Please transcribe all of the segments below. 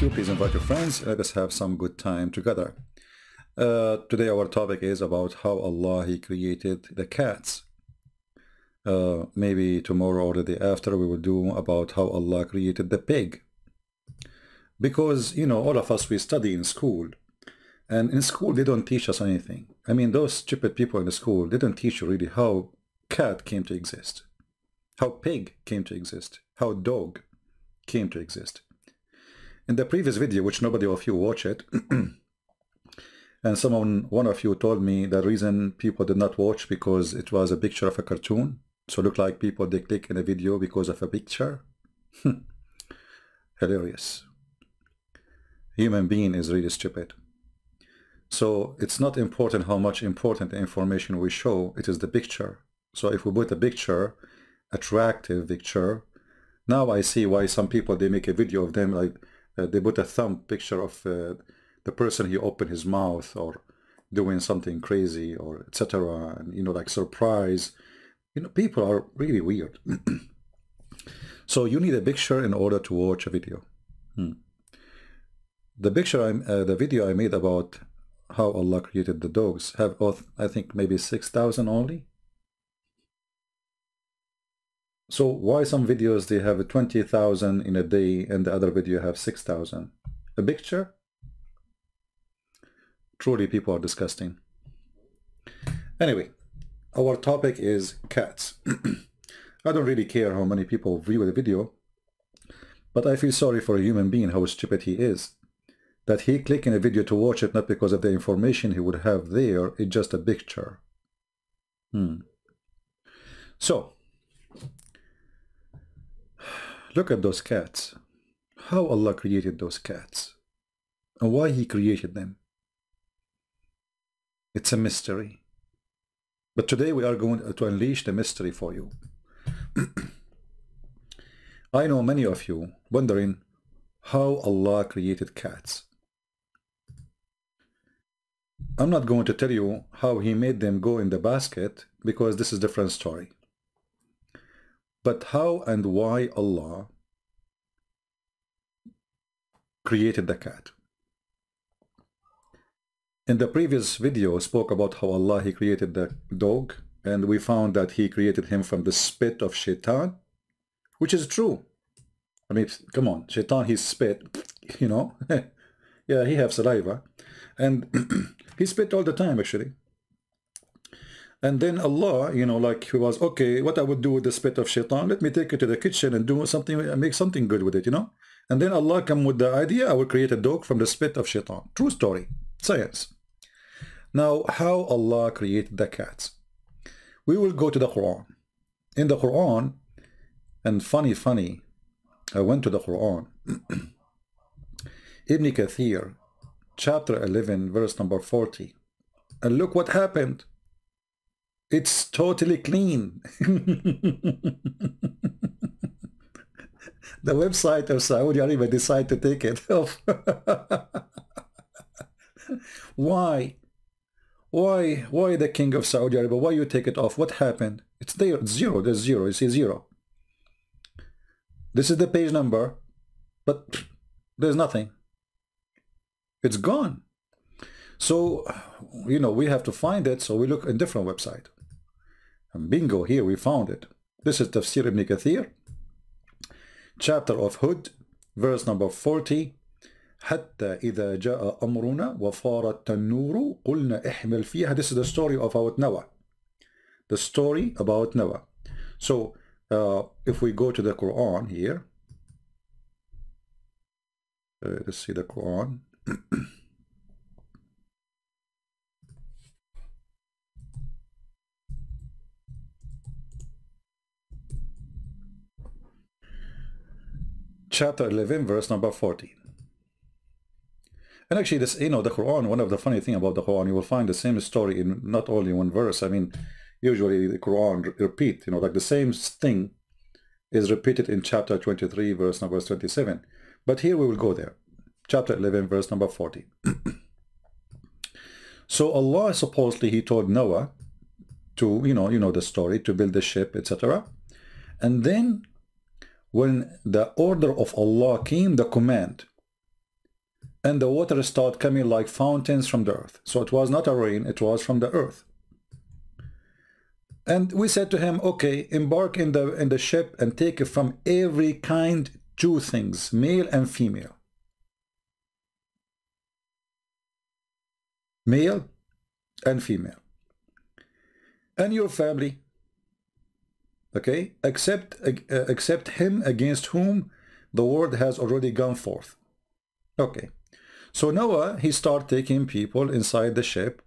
like you, please invite your friends. Let us have some good time together. Today our topic is about how Allah He created the cats. Maybe tomorrow or the day after we will do about how Allah created the pig. Because, you know, all of us, we study in school. And in school, they don't teach us anything. I mean, those stupid people in the school, they don't teach you really how cat came to exist, how pig came to exist, how dog came to exist. In the previous video, which nobody of you watched it, and one of you told me the reason people did not watch because it was a picture of a cartoon. So it looked like people, they click in a video because of a picture. Hilarious. Human being is really stupid. So it's not important how much important information we show, it is the picture. So if we put a picture, attractive picture, now I see why some people, they make a video of them, like they put a thumb picture of the person, he opened his mouth or doing something crazy or etc. And, you know, like surprise. You know, people are really weird. So you need a picture in order to watch a video. The video I made about how Allah created the dogs have, I think, maybe 6,000 only. So why some videos they have 20,000 in a day and the other video have 6,000? A picture? Truly, people are disgusting. Anyway, our topic is cats. I don't really care how many people view the video, but I feel sorry for a human being, how stupid he is. That he clicked in a video to watch it not because of the information he would have there, it's just a picture. So, look at those cats. How Allah created those cats. And why He created them. It's a mystery. But today we are going to unleash the mystery for you. I know many of you wondering how Allah created cats. I'm not going to tell you how He made them go in the basket because this is a different story. But how and why Allah created the cat. In the previous video, I spoke about how Allah He created the dog, and we found that He created him from the spit of Shaitan, which is true. I mean, come on, Shaitan, he spit, you know. Yeah, he has saliva. And he spit all the time, actually. And then Allah, you know, like he was, okay, what I would do with the spit of Shaitan, let me take it to the kitchen and do something, make something good with it, you know. And then Allah come with the idea, I will create a dog from the spit of Shaitan. True story, science. Now, how Allah created the cats. We will go to the Quran. In the Quran, and funny, I went to the Quran. Ibn Kathir, chapter 11, verse number 40. And look what happened. It's totally clean. The website of Saudi Arabia decided to take it off. Why? Why the king of Saudi Arabia? Why you take it off? What happened? It's there. It's zero. There's zero. You see zero. This is the page number, but there's nothing. It's gone. So, you know, we have to find it. So we look at a different website. And bingo, here we found it. This is Tafsir Ibn Kathir, chapter of Hud, verse number 40. حتى إذا جاء أمرنا وفار التنور قلنا احمل فيها. This is the story about Noah. The story about Noah. So, if we go to the Quran here, let's see the Quran. Chapter 11, verse number 40. And actually, this, you know, the Quran, one of the funny thing about the Quran, you will find the same story in not only one verse. I mean, usually the Quran repeat, you know, like the same thing is repeated in chapter 23, verse number 27. But here we will go there. Chapter 11, verse number 40. So Allah, supposedly, He told Noah to, you know the story, to build the ship, etc. And then when the order of Allah came, the command, and the water started coming like fountains from the earth. So it was not a rain, it was from the earth. And we said to him, okay, embark in the ship and take from every kind 2 things, male and female. Male and female. And your family, okay, except him against whom the word has already gone forth. Okay, so Noah, he started taking people inside the ship,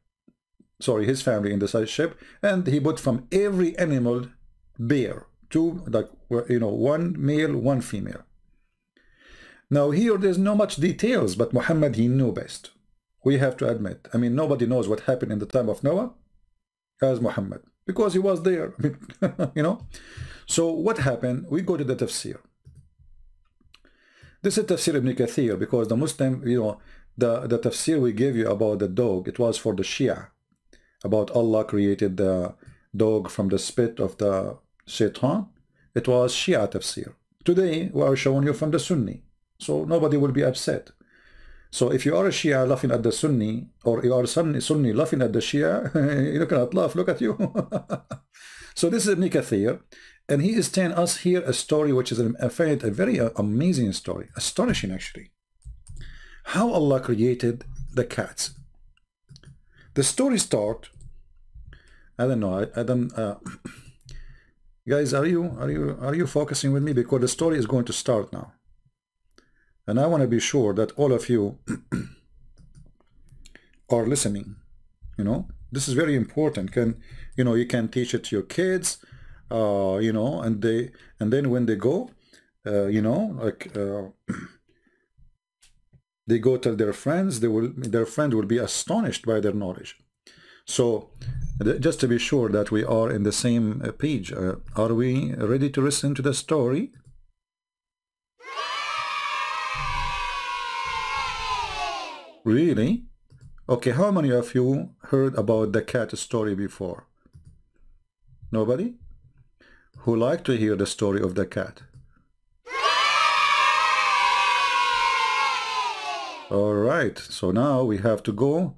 sorry, his family inside the ship, and he put from every animal bear, 2, like, you know, 1 male, 1 female. Now here there's no much details, but Muhammad, he knew best. We have to admit. I mean, nobody knows what happened in the time of Noah as Muhammad, because he was there. I mean, you know. So what happened? We go to the tafsir. This is tafsir ibn Kathir, because the Muslim, you know, the tafsir we gave you about the dog, it was for the Shia, about Allah created the dog from the spit of the Shaitan. It was Shia tafsir. Today we are showing you from the Sunni, so nobody will be upset. So if you are a Shia laughing at the Sunni, or you are Sunni laughing at the Shia, you cannot laugh, look at you. So this is Ibn Kathir, and he is telling us here a story which is, I find it a very amazing story, astonishing actually. How Allah created the cats. The story starts, I don't know, I don't, guys, are you focusing with me? Because the story is going to start now. And I want to be sure that all of you are listening. You know, this is very important. You know, you can teach it to your kids, you know, and then when they go, you know, like they go tell their friends, their friend will be astonished by their knowledge. So just to be sure that we are in the same page, are we ready to listen to the story? Really? Okay, how many of you heard about the cat story before? Nobody? Who like to hear the story of the cat? All right, so now we have to go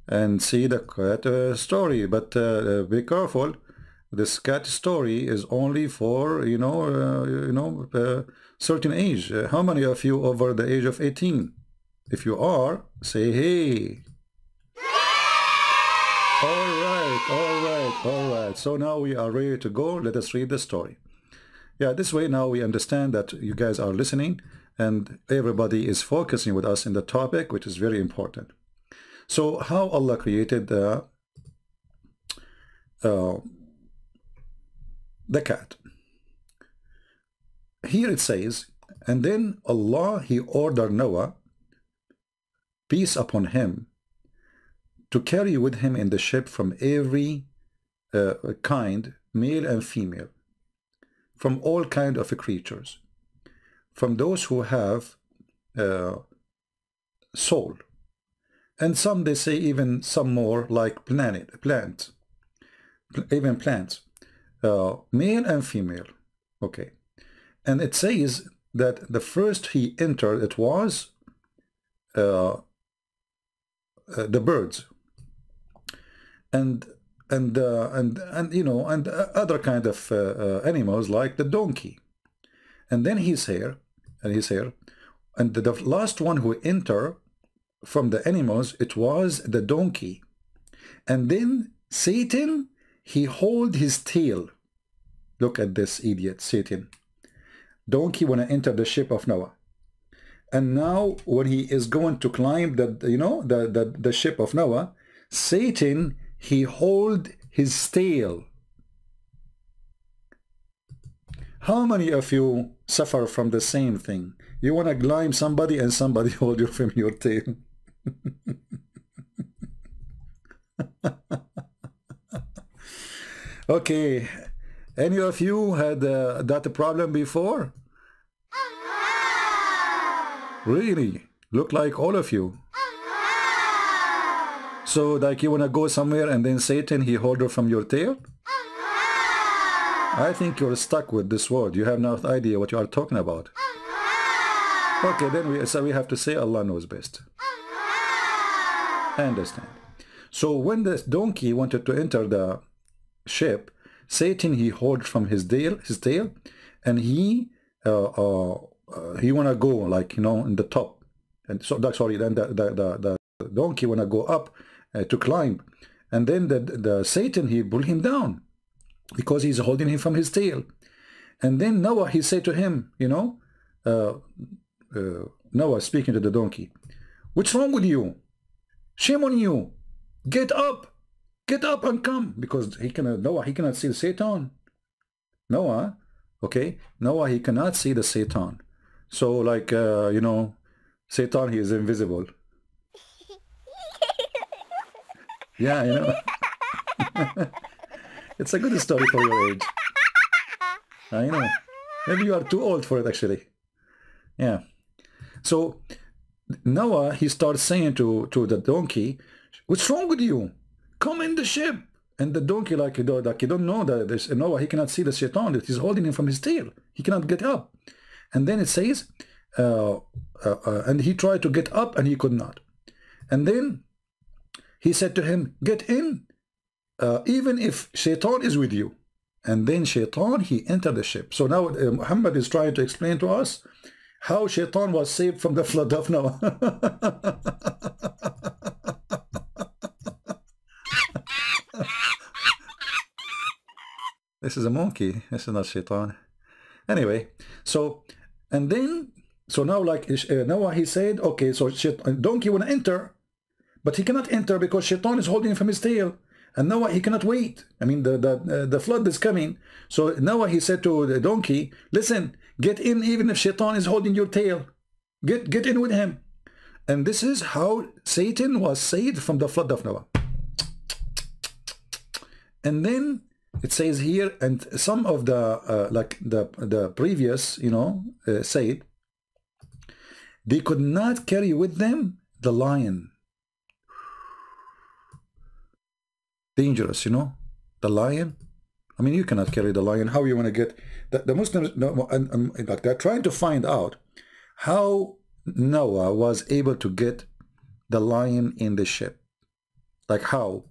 and see the cat story, but be careful. This cat story is only for, you know, certain age. How many of you over the age of 18? If you are, say hey. All right. So now we are ready to go. Let us read the story. Yeah, this way now we understand that you guys are listening and everybody is focusing with us in the topic, which is very important. So how Allah created the cat. Here it says, and then Allah, he ordered Noah, peace upon him, to carry with him in the ship from every kind, male and female, from all kind of creatures, from those who have soul, and some, they say, even some more like plants, even plants, male and female. Okay, and it says that the first he entered, it was the birds, and you know, and other kind of animals like the donkey. And then he's here, and the last one who entered from the animals, it was the donkey. And then Satan, he hold his tail. Look at this idiot, Satan. Donkey when I enter the ship of Noah. And now when he is going to climb the ship of Noah, Satan, he hold his tail. How many of you suffer from the same thing? You want to climb somebody and somebody hold you from your tail. Okay, any of you had that problem before? Really? Look like all of you. So like you want to go somewhere and then Satan, he hold you from your tail? I think you're stuck with this word. You have no idea what you are talking about. Okay, then we have to say Allah knows best. I understand. So when the donkey wanted to enter the ship, Satan, he hold from his tail, and he wanna go, like, you know, in the top, and so that, sorry, then the donkey wanna go up to climb, and then the Satan, he pull him down because he's holding him from his tail. And then Noah, he said to him, you know, Noah speaking to the donkey, what's wrong with you? Shame on you. Get up and come, because Noah, he cannot see the Satan. Noah, okay, Noah, he cannot see the Satan. So, like, you know, Satan, he is invisible. Yeah, you know. It's a good story for your age. I know. Maybe you are too old for it, actually. Yeah. So Noah, he starts saying to the donkey, what's wrong with you? Come in the ship. And the donkey, like you don't know that Noah, he cannot see the Shaitan that is holding him from his tail. He cannot get up. And then it says, and he tried to get up and he could not. And then he said to him, get in, even if Shaitan is with you. And then Shaitan, he entered the ship. So now Muhammad is trying to explain to us how Shaitan was saved from the flood of Noah. This is a monkey. This is not Shaitan. Anyway, so, and then, so now, like, Noah, he said, okay, so donkey will enter, but he cannot enter because Shaitan is holding him from his tail. And Noah, he cannot wait. I mean, the flood is coming. So Noah, he said to the donkey, listen, get in even if Shaitan is holding your tail. Get in with him. And this is how Satan was saved from the flood of Noah. And then it says here, and some of the, like the previous, you know, said, they could not carry with them the lion. Dangerous, you know, the lion. I mean, you cannot carry the lion. How you want to get the Muslims? No, like they're trying to find out how Noah was able to get the lion in the ship. Like how?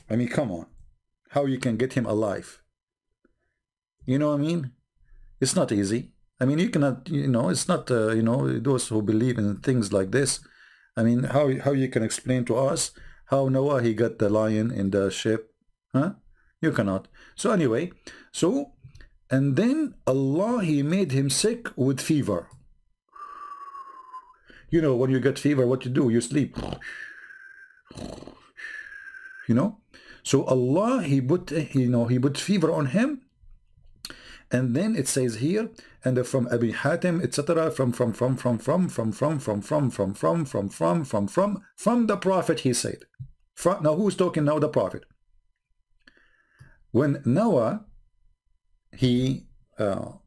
I mean, come on, how you can get him alive? You know what I mean? It's not easy. I mean, you cannot. You know, it's not. You know, those who believe in things like this. I mean, how you can explain to us how Noah, he got the lion in the ship? Huh? You cannot. So anyway, so, and then Allah, he made him sick with fever. You know, when you get fever, what you do? You sleep. You know? So Allah, he put, you know, he put fever on him. And then it says here, and from Abi Hatim, etc., from the Prophet, he said. Now who's talking now? The Prophet. When Noah, he put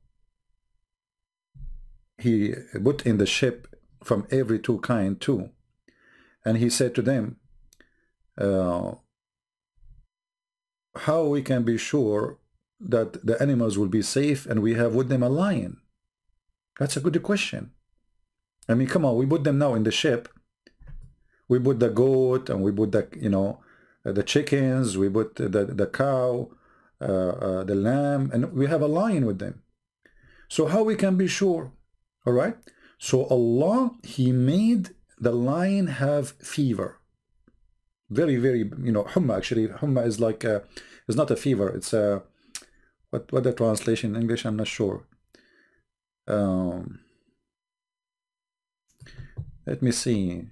in the ship from every two kind too, and he said to them, how we can be sure that the animals will be safe and we have with them a lion? That's a good question. I mean, come on, we put them now in the ship. We put the goat and we put the, you know, the chickens, we put the cow, the lamb, and we have a lion with them. So how we can be sure? All right. So Allah, he made the lion have fever. Very, very, you know, humma, actually. Humma is like, it's not a fever. It's a, what the translation in English, I'm not sure. Let me see.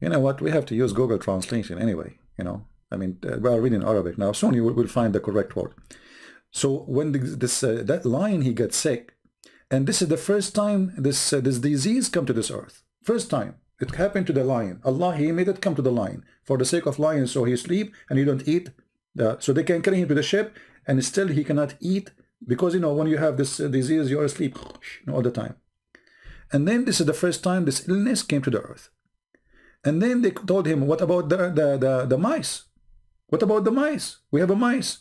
You know what? We have to use Google Translation anyway. You know, I mean, we are reading Arabic now. Soon you will find the correct word. So when that lion, he gets sick, and this is the first time this disease come to this earth. First time it happened to the lion. Allah, he made it come to the lion for the sake of lion. So he sleep and he don't eat. So they can carry him to the ship, and still he cannot eat because, you know, when you have this disease, you are asleep all the time. And then this is the first time this illness came to the earth. And then they told him, what about the mice? What about the mice? We have a mice.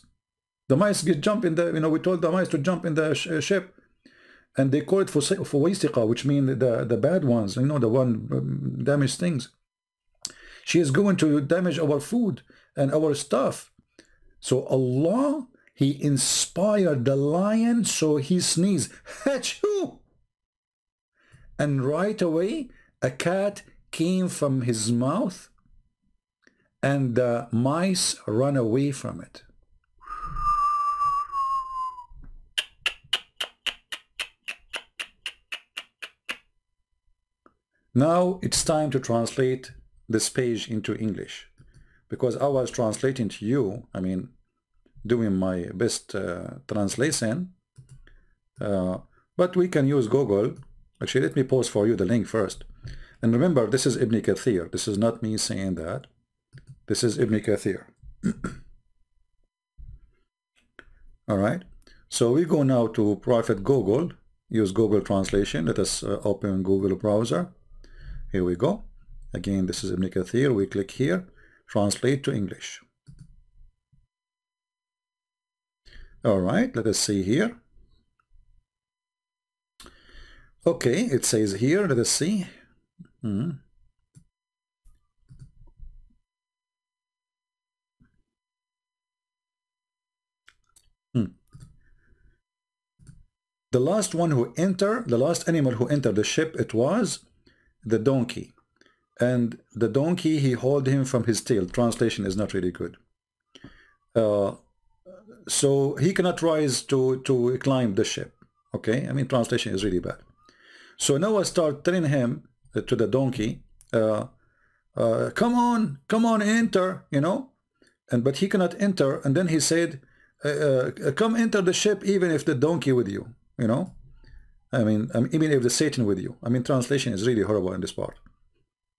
The mice get jump in the, you know, we told the mice to jump in the ship. and they call it fuwaysiqa, which mean the bad ones, you know, the one damaged things. She is going to damage our food and our stuff. So Allah, He inspired the lion, so he sneezed, Achoo! And right away a cat came from his mouth and the mice run away from it. Now it's time to translate this page into English, because I was translating to you, I mean, doing my best translation, but we can use Google. Actually, let me post for you the link first. And remember, this is Ibn Kathir. This is not me saying that. This is Ibn Kathir. All right. So we go now to Prophet Google. Use Google Translation. Let us open Google browser. Here we go. Again, this is Ibn Kathir. We click here. Translate to English. All right. Let us see here. Okay. It says here. Let us see. The last one who entered, the last animal who entered the ship, it was the donkey. And the donkey, he hauled him from his tail. Translation is not really good. So he cannot rise to climb the ship. Okay, I mean, translation is really bad. So Noah started telling him, to the donkey, come on, enter, you know. But he cannot enter. And then he said, come enter the ship, even if the donkey with you. You know, I mean, even if the Satan with you. I mean, translation is really horrible in this part.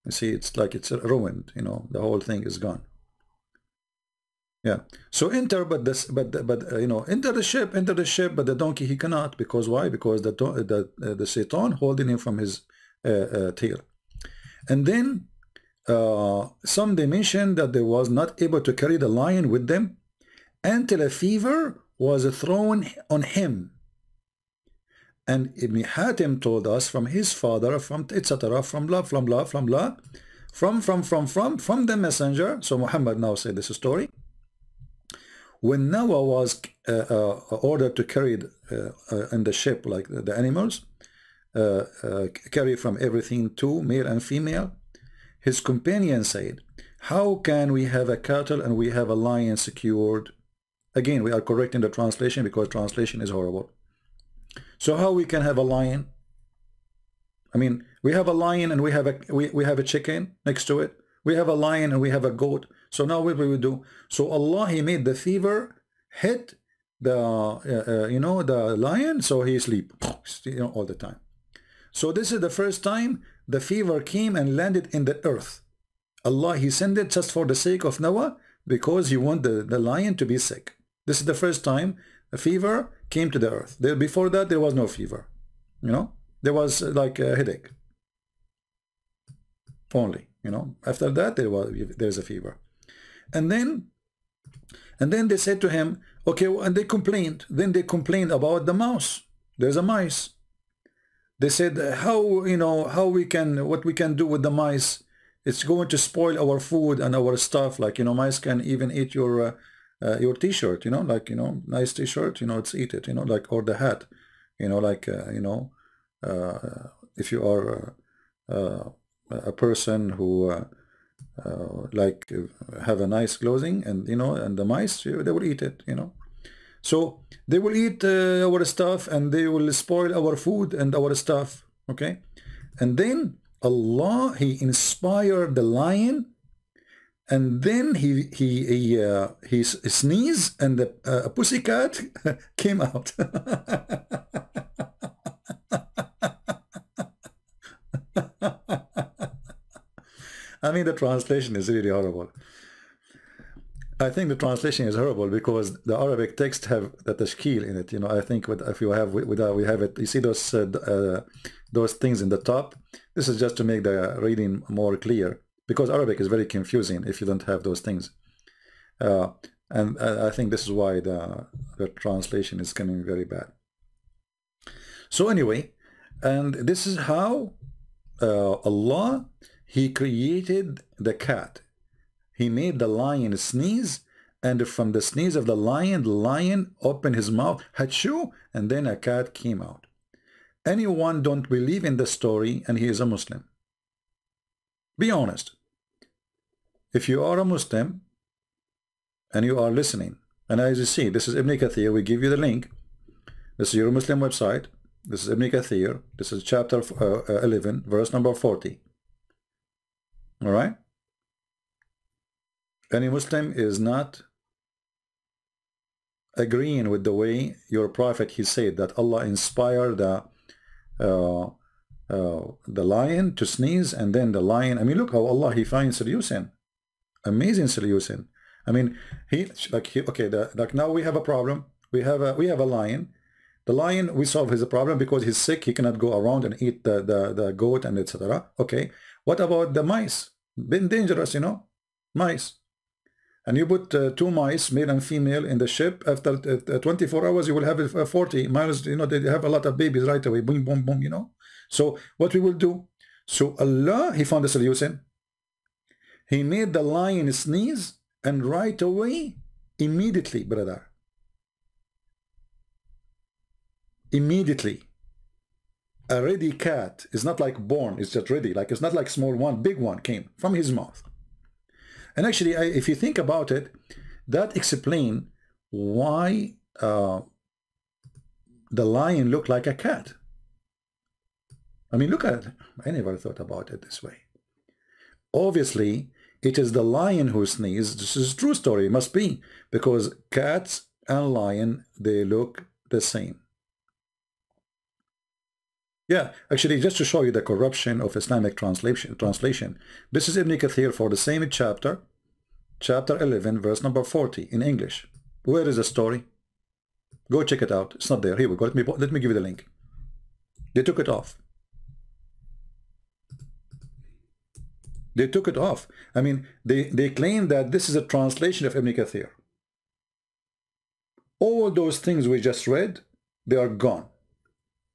You see, it's like it's ruined. You know, the whole thing is gone. Yeah. So enter, but you know, enter the ship, but the donkey he cannot, because why? Because the Satan holding him from his tail. And then some they mentioned that they was not able to carry the lion with them until a fever was thrown on him. And Ibn Hatim told us from his father, from etc., from blah, from the messenger. So Muhammad now said this story. When Noah was ordered to carry in the ship, like the animals, carry from everything to male and female, his companion said, how can we have a cattle and we have a lion secured? Again, we are correcting the translation because translation is horrible. So how we can have a lion? I mean, we have a lion and we have a chicken next to it. We have a lion and we have a goat. So now what we will do? So Allah, He made the fever hit the you know, the lion, so he sleep, you know, all the time. So this is the first time the fever came and landed in the earth. Allah, He sent it just for the sake of Noah, because He want the lion to be sick. This is the first time a fever came to the earth. Before that, there was no fever. You know, there was like a headache only. You know, after that there's a fever, and then they said to him, okay, and they complained. Then they complained about the mouse. There's a mice. They said, how, you know, what we can do with the mice? It's going to spoil our food and our stuff. Like, you know, mice can even eat your t-shirt, you know, like, you know, nice t-shirt, you know, it's eat it, you know, like, or the hat, you know, like, you know, if you are a person who like have a nice clothing, and, you know, and the mice, they will eat it, you know. So they will eat our stuff and they will spoil our food and our stuff. Okay. And then Allah, He inspired the lion. And then he sneezed, and the pussycat came out. I mean, the translation is really horrible. I think the translation is horrible because the Arabic text have the tashkil in it. You know, I think if you have we have it. You see those things in the top. This is just to make the reading more clear, because Arabic is very confusing if you don't have those things. And I think this is why the translation is coming very bad. So anyway, and this is how Allah, he created the cat. He made the lion sneeze, and from the sneeze of the lion opened his mouth, Hachu, and then a cat came out. Anyone don't believe in the story and he is a Muslim? Be honest. If you are a Muslim and you are listening, and as you see, this is Ibn Kathir, we give you the link. This is your Muslim website. This is Ibn Kathir. This is chapter 11, verse number 40. All right? Any Muslim is not agreeing with the way your prophet, he said that Allah inspired the lion to sneeze, and then the lion, I mean, look how Allah, he finds solution. Amazing solution. I mean, like now we have a problem. We have a lion. The lion, we solve his problem because he's sick. He cannot go around and eat the goat and etc. Okay. What about the mice? Been dangerous, you know, mice. And you put 2 mice, male and female, in the ship. After 24 hours, you will have 40 miles. You know, they have a lot of babies right away. Boom, boom, boom. You know. So what we will do? So Allah, he found a solution. He made the lion sneeze, and right away, immediately, brother, immediately, a ready cat is not like born, it's just ready, like it's not like small one, big one came from his mouth. And actually, if you think about it, that explains why the lion looked like a cat. I mean, look at it. I never thought about it this way. Obviously, it is the lion who sneezed. This is a true story. It must be, because cats and lion, they look the same. Yeah, actually, just to show you the corruption of Islamic translation, this is Ibn Kathir for the same chapter 11, verse number 40 in English. Where is the story? Go check it out. It's not there. Here we go. Let me give you the link. They took it off. They took it off. I mean, they claim that this is a translation of Ibn Kathir. All those things we just read, they are gone.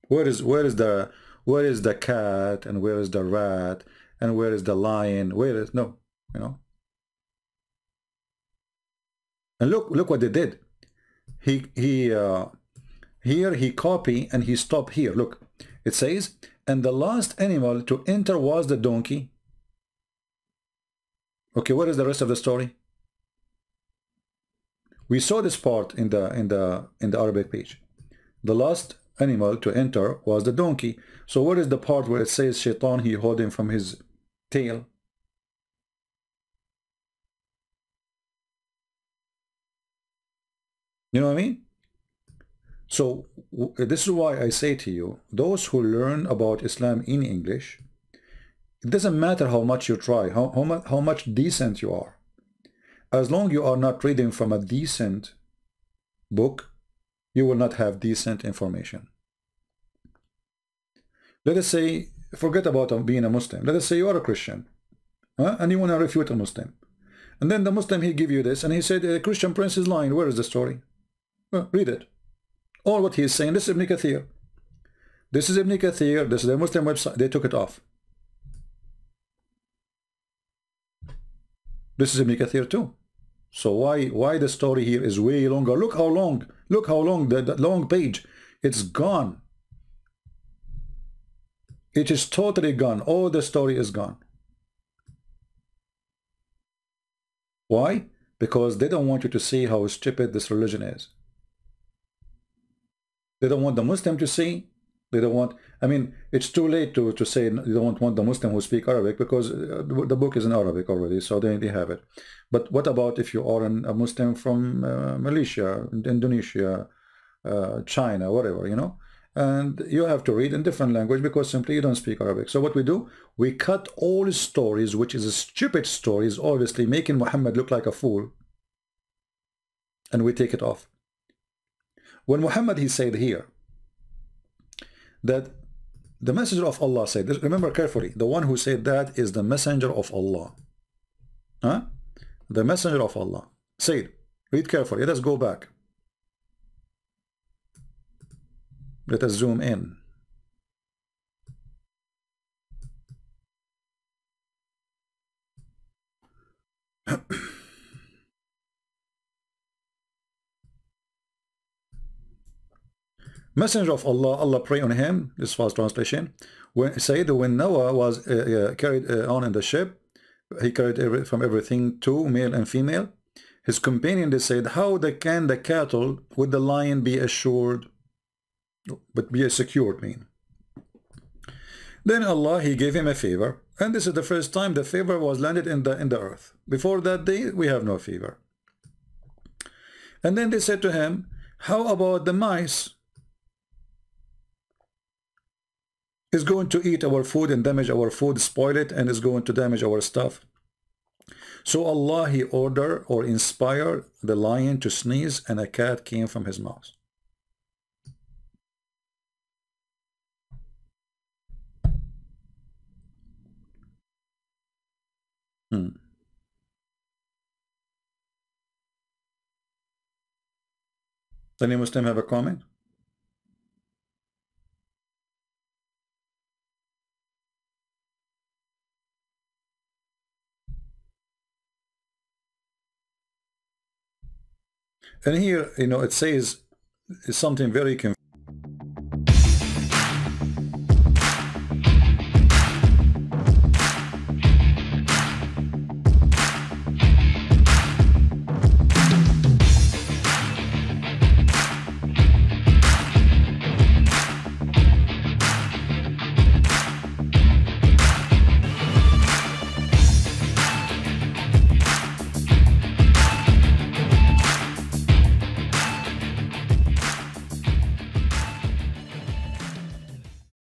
Where is the cat, and where is the rat, and where is the lion? Where is, no, you know. And look what they did. Here he copy and he stopped here. Look, it says, and the last animal to enter was the donkey. Okay, what is the rest of the story? We saw this part in the Arabic page. The last animal to enter was the donkey. So what is the part where it says Shaitan, he hold him from his tail? You know what I mean? So this is why I say to you, those who learn about Islam in English, it doesn't matter how much you try, how much decent you are. As long as you are not reading from a decent book, you will not have decent information. Let us say, forget about being a Muslim. Let us say you are a Christian, and you want to refute a Muslim. And then the Muslim, he give you this, and he said, a Christian prince is lying. Where is the story? Well, read it. All what he is saying, this is Ibn Kathir. This is Ibn Kathir, this is the Muslim website. They took it off. This is Ibn Kathir too. So why the story here is way longer? Look how long the long page. It's gone. It is totally gone. All the story is gone. Why? Because they don't want you to see how stupid this religion is. They don't want the Muslim to see. They don't want, I mean, it's too late to say you don't want the Muslim who speak Arabic, because the book is in Arabic already, so they have it. But what about if you are a Muslim from Malaysia, Indonesia, China, whatever, you know? And you have to read in different language because simply you don't speak Arabic. So what we do, we cut all stories, which is a stupid stories, obviously making Muhammad look like a fool, and we take it off. When Muhammad, he said here that the messenger of Allah said, remember carefully, the one who said that is the messenger of Allah. Huh? The messenger of Allah said, read carefully, let us go back. Let us zoom in. Messenger of Allah, Allah pray on him, this fast translation, when Noah was carried on in the ship, he carried from everything, two, male and female. His companion, they said, how can the cattle with the lion be assured, but be secured, mean? Then Allah, he gave him a favor, and this is the first time the favor was landed in the earth. Before that day, we have no favor. And then they said to him, how about the mice is going to eat our food and damage our food, spoil it, and is going to damage our stuff? So Allah, he ordered or inspired the lion to sneeze, and a cat came from his mouth. Any Muslim have a comment? And here, you know, it says something very confusing.